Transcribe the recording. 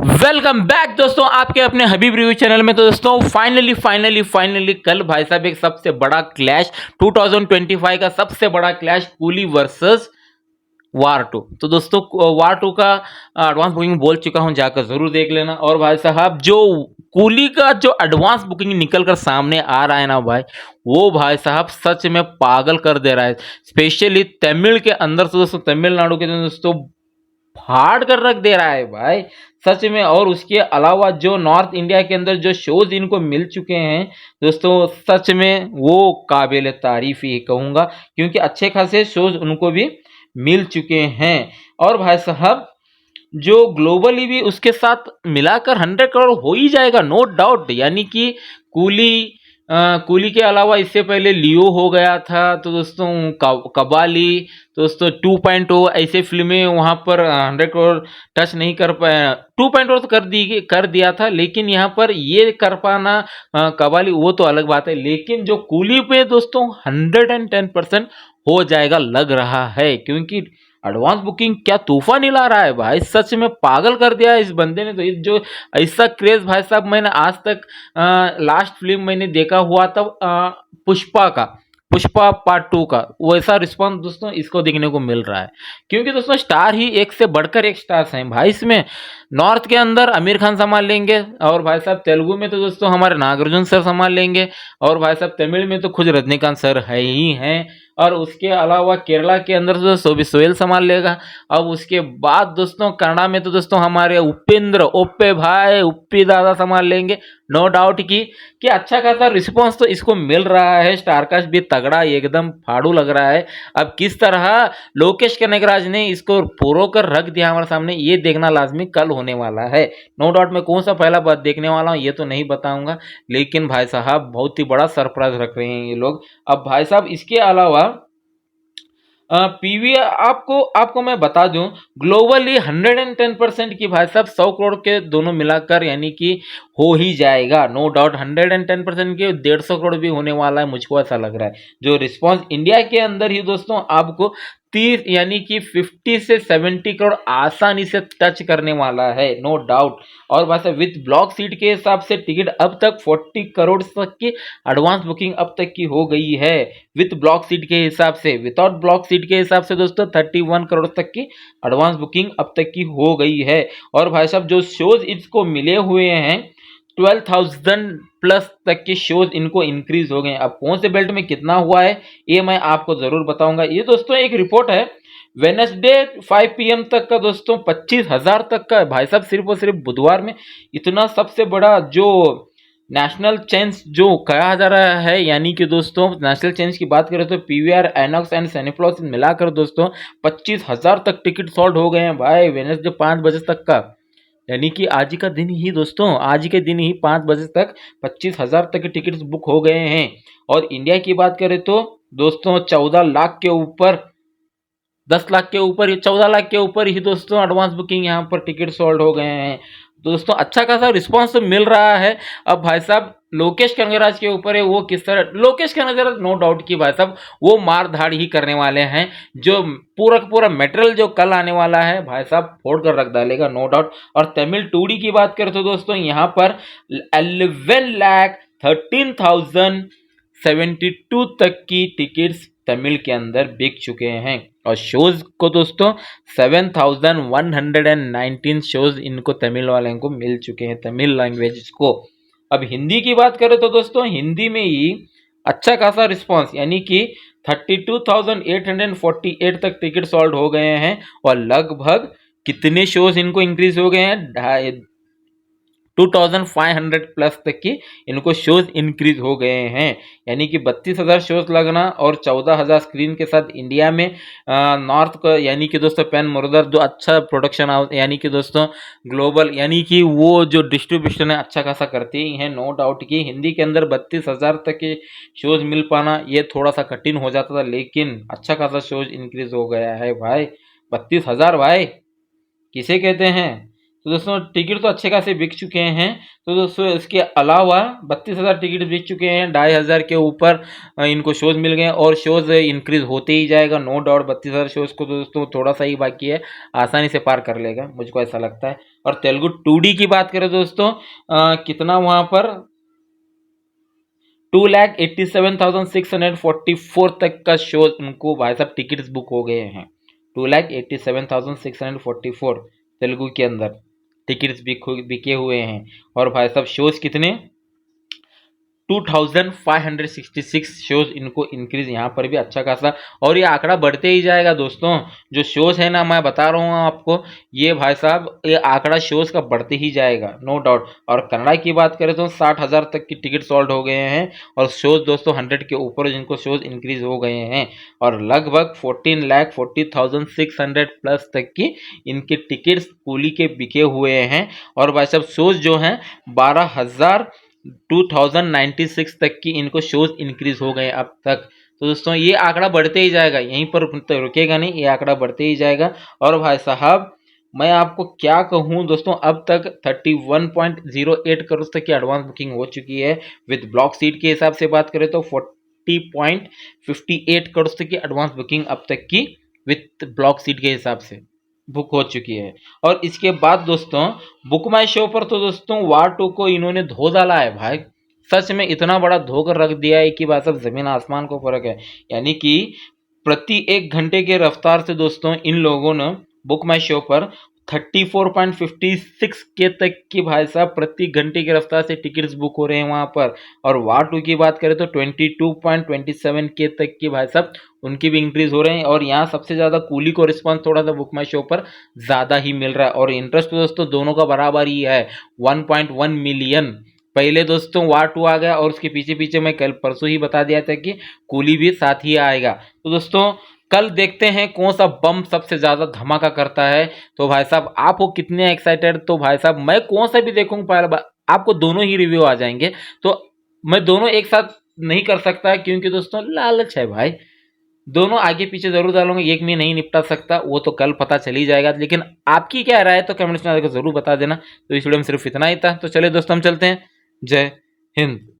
Welcome back दोस्तों आपके अपने हबीब रिव्यू चैनल में। तो दोस्तों फाइनली कल भाई साहब एक सबसे बड़ा क्लैश 2025 का सबसे बड़ा clash Coolie versus War two. तो दोस्तों वार टू का एडवांस बुकिंग बोल चुका हूं, जाकर जरूर देख लेना। और भाई साहब जो कूली का जो एडवांस बुकिंग निकल कर सामने आ रहा है ना भाई, वो भाई साहब सच में पागल कर दे रहा है। स्पेशली तमिल के अंदर से दोस्तों, तमिलनाडु के अंदर दोस्तों फाड़ कर रख दे रहा है भाई सच में। और उसके अलावा जो नॉर्थ इंडिया के अंदर जो शोज इनको मिल चुके हैं दोस्तों, सच में वो काबिल तारीफ ही कहूंगा, क्योंकि अच्छे खासे शोज उनको भी मिल चुके हैं। और भाई साहब जो ग्लोबली भी उसके साथ मिलाकर 100 करोड़ हो ही जाएगा, नो डाउट। यानी कि कूली कूली के अलावा इससे पहले लियो हो गया था, तो दोस्तों कबाली, तो दोस्तों 2.0 ऐसे फिल्में वहां पर 100 करोड़ टच नहीं कर पाया। 2.0 तो कर दिया था, लेकिन यहाँ पर ये कर पाना कबाली वो तो अलग बात है। लेकिन जो कूली पे दोस्तों 110% हो जाएगा लग रहा है, क्योंकि एडवांस बुकिंग क्या तूफान हिला रहा है भाई, सच में पागल कर दिया है इस बंदे ने। तो इस जो ऐसा क्रेज भाई साहब मैंने आज तक लास्ट फिल्म मैंने देखा हुआ था पुष्पा का, पुष्पा पार्ट 2 का, वैसा रिस्पॉन्स दोस्तों इसको देखने को मिल रहा है। क्योंकि दोस्तों स्टार ही एक से बढ़कर एक स्टार्स हैं भाई इसमें। नॉर्थ के अंदर आमिर खान संभाल लेंगे, और भाई साहब तेलुगु में तो दोस्तों हमारे नागार्जुन सर संभाल लेंगे, और भाई साहब तमिल में तो खुद रजनीकांत सर है ही हैं। और उसके अलावा केरला के अंदर तो सोहेल संभाल लेगा। अब उसके बाद दोस्तों कन्नड़ा में तो दोस्तों हमारे उपेंद्र ओप्पे भाई उप्पी दादा संभाल लेंगे, नो डाउट कि अच्छा खासा रिस्पॉन्स तो इसको मिल रहा है। स्टारकास्ट भी तगड़ा एकदम फाड़ू लग रहा है। अब किस तरह लोकेश कनगराज ने इसको पुरो कर रख दिया हमारे सामने, ये देखना लाजमी कल होने वाला है। नो डाउट मैं कौन सा पहला बात देखने वाला हूँ ये तो नहीं बताऊंगा, लेकिन भाई साहब बहुत ही बड़ा सरप्राइज रख रहे हैं ये लोग। अब भाई साहब इसके अलावा पीवी आपको आपको मैं बता दूं, ग्लोबली 110% की भाई साहब 100 करोड़ के दोनों मिलाकर यानी कि हो ही जाएगा, नो डाउट। 110% के 150 करोड़ भी होने वाला है, मुझको ऐसा लग रहा है। जो रिस्पांस इंडिया के अंदर ही दोस्तों आपको 30 यानी कि 50 से 70 करोड़ आसानी से टच करने वाला है, नो डाउट। और बस विद ब्लॉक सीट के हिसाब से टिकट अब तक 40 करोड़ तक की एडवांस बुकिंग अब तक की हो गई है विद ब्लॉक सीट के हिसाब से। विदाउट ब्लॉक सीट के हिसाब से दोस्तों 31 करोड़ तक की एडवांस बुकिंग अब तक की हो गई है। और भाई साहब जो शोज इसको मिले हुए हैं 12,000 प्लस तक के शोज इनको इंक्रीज हो गए। अब कौन से बेल्ट में कितना हुआ है ये मैं आपको जरूर बताऊंगा। ये दोस्तों एक रिपोर्ट है वेनसडे 5 PM तक का दोस्तों 25,000 तक का है भाई साहब, सिर्फ और सिर्फ बुधवार में। इतना सबसे बड़ा जो नेशनल चेंज जो कहा जा रहा है, यानी कि दोस्तों नेशनल चेंज की बात करें तो पीवीआर एनॉक्स एंड सिनेप्लस मिलाकर दोस्तों 25,000 तक टिकट सोल्ड हो गए हैं भाई वेनसडे 5 बजे तक का। यानी कि आज का दिन ही दोस्तों, आज के दिन ही 5 बजे तक 25,000 तक के टिकट्स बुक हो गए हैं। और इंडिया की बात करें तो दोस्तों 14 लाख के ऊपर, 10 लाख के ऊपर, 14 लाख के ऊपर ही दोस्तों एडवांस बुकिंग यहाँ पर टिकट सोल्ड हो गए हैं दोस्तों। अच्छा खासा रिस्पांस तो मिल रहा है। अब भाई साहब लोकेश कनगराज के ऊपर है, वो किस तरह, लोकेश कनगराज नो डाउट की भाई साहब वो मार धाड़ ही करने वाले हैं। जो पूरा का पूरा मटेरियल जो कल आने वाला है भाई साहब फोड़ कर रख डालेगा, नो डाउट। और तमिल 2D की बात करें तो दोस्तों यहाँ पर 11,13,072 तक की टिकट्स तमिल के अंदर बिक चुके हैं। और शोज को दोस्तों 7,119 शोज इनको तमिल वाले को मिल चुके हैं, तमिल लैंग्वेज को। अब हिंदी की बात करें तो दोस्तों हिंदी में ही अच्छा खासा रिस्पांस, यानी कि 32,848 तक टिकट सोल्ड हो गए हैं। और लगभग कितने शोज इनको इंक्रीज हो गए हैं, 2,500 प्लस तक की इनको शोज इंक्रीज हो गए हैं। यानी कि 32,000 शोज लगना और 14,000 स्क्रीन के साथ इंडिया में नॉर्थ का, यानी कि दोस्तों पैन मुरदर जो अच्छा प्रोडक्शन हाउस, यानी कि दोस्तों ग्लोबल, यानी कि वो जो डिस्ट्रीब्यूशन है अच्छा खासा करती है, नो डाउट कि हिंदी के अंदर 32,000 तक के शोज मिल पाना ये थोड़ा सा कठिन हो जाता था, लेकिन अच्छा खासा शोज इंक्रीज हो गया है भाई। 32,000 भाई किसे कहते हैं, तो दोस्तों टिकट तो अच्छे खासे बिक चुके हैं। तो दोस्तों इसके अलावा 32,000 टिकट बिक चुके हैं, 2,500 के ऊपर इनको शोज मिल गए और शोज इंक्रीज होते ही जाएगा, नो डाउट। 32,000 शोज को तो दोस्तों थोड़ा सा ही बाकी है, आसानी से पार कर लेगा, मुझको ऐसा लगता है। और तेलुगु 2D की बात करें दोस्तों, कितना वहां पर 2,87,644 तक का शो उनको भाई साहब टिकट्स बुक हो गए हैं। 2,87,644 तेलुगु के अंदर टिकट्स बिके हुए हैं। और भाई साहब शोज कितने 2566 शोज इनको इंक्रीज यहाँ पर भी अच्छा खासा, और ये आंकड़ा बढ़ते ही जाएगा दोस्तों। जो शोज है ना, मैं बता रहा हूँ आपको, ये भाई साहब ये आंकड़ा शोज का बढ़ते ही जाएगा, नो डाउट। और कन्नड़ा की बात करें तो 60,000 तक की टिकट सोल्ड हो गए हैं और शोज दोस्तों 100 के ऊपर जिनको शोज इंक्रीज हो गए हैं। और लगभग 14,40,600 प्लस तक की इनके टिकट्स कूली के बिके हुए हैं। और भाई साहब शोज जो हैं 2096 तक की इनको शोज इंक्रीज हो गए अब तक। तो दोस्तों ये आंकड़ा बढ़ते ही जाएगा, यहीं पर रुकेगा नहीं, ये आंकड़ा बढ़ते ही जाएगा। और भाई साहब मैं आपको क्या कहूँ दोस्तों, अब तक 31.08 करोड़ तक की एडवांस बुकिंग हो चुकी है। विद ब्लॉक सीट के हिसाब से बात करें तो 40.58 करोड़ तक की एडवांस बुकिंग अब तक की विद ब्लॉक सीट के हिसाब से बुक हो चुकी है। और इसके बाद दोस्तों बुक माई शो पर तो दोस्तों वार 2 को इन्होंने धो डाला है भाई, सच में इतना बड़ा धोकर रख दिया है कि भाई साहब जमीन आसमान को फर्क है। यानी कि प्रति 1 घंटे के रफ्तार से दोस्तों इन लोगों ने बुक माई शो पर 34.56 के तक की भाई साहब प्रति घंटे की रफ्तार से टिकट्स बुक हो रहे हैं वहां पर। और वार 2 की बात करें तो 22.27 के तक की भाई साहब उनकी भी इंक्रीज हो रहे हैं। और यहाँ सबसे ज्यादा कूली को रिस्पांस थोड़ा सा बुक माई शो पर ज्यादा ही मिल रहा है। और इंटरेस्ट दोस्तों दोनों का बराबर ही है, 1.1 मिलियन। पहले दोस्तों वार 2 आ गया और उसके पीछे पीछे मैं कल परसों ही बता दिया था कि कूली भी साथ ही आएगा। तो दोस्तों कल देखते हैं कौन सा बम सबसे ज्यादा धमाका करता है। तो भाई साहब आप हो कितने एक्साइटेड? तो भाई साहब मैं कौन सा भी देखूंगा पहले आपको दोनों ही रिव्यू आ जाएंगे। तो मैं दोनों एक साथ नहीं कर सकता क्योंकि दोस्तों लालच है भाई, दोनों आगे पीछे जरूर डालूंगा, एक में नहीं निपटा सकता, वो तो कल पता चल ही जाएगा। लेकिन आपकी क्या राय है तो कमेंट्स में जरूर बता देना। तो इस वीडियो में सिर्फ इतना ही था। तो चलिए दोस्तों हम चलते हैं, जय हिंद।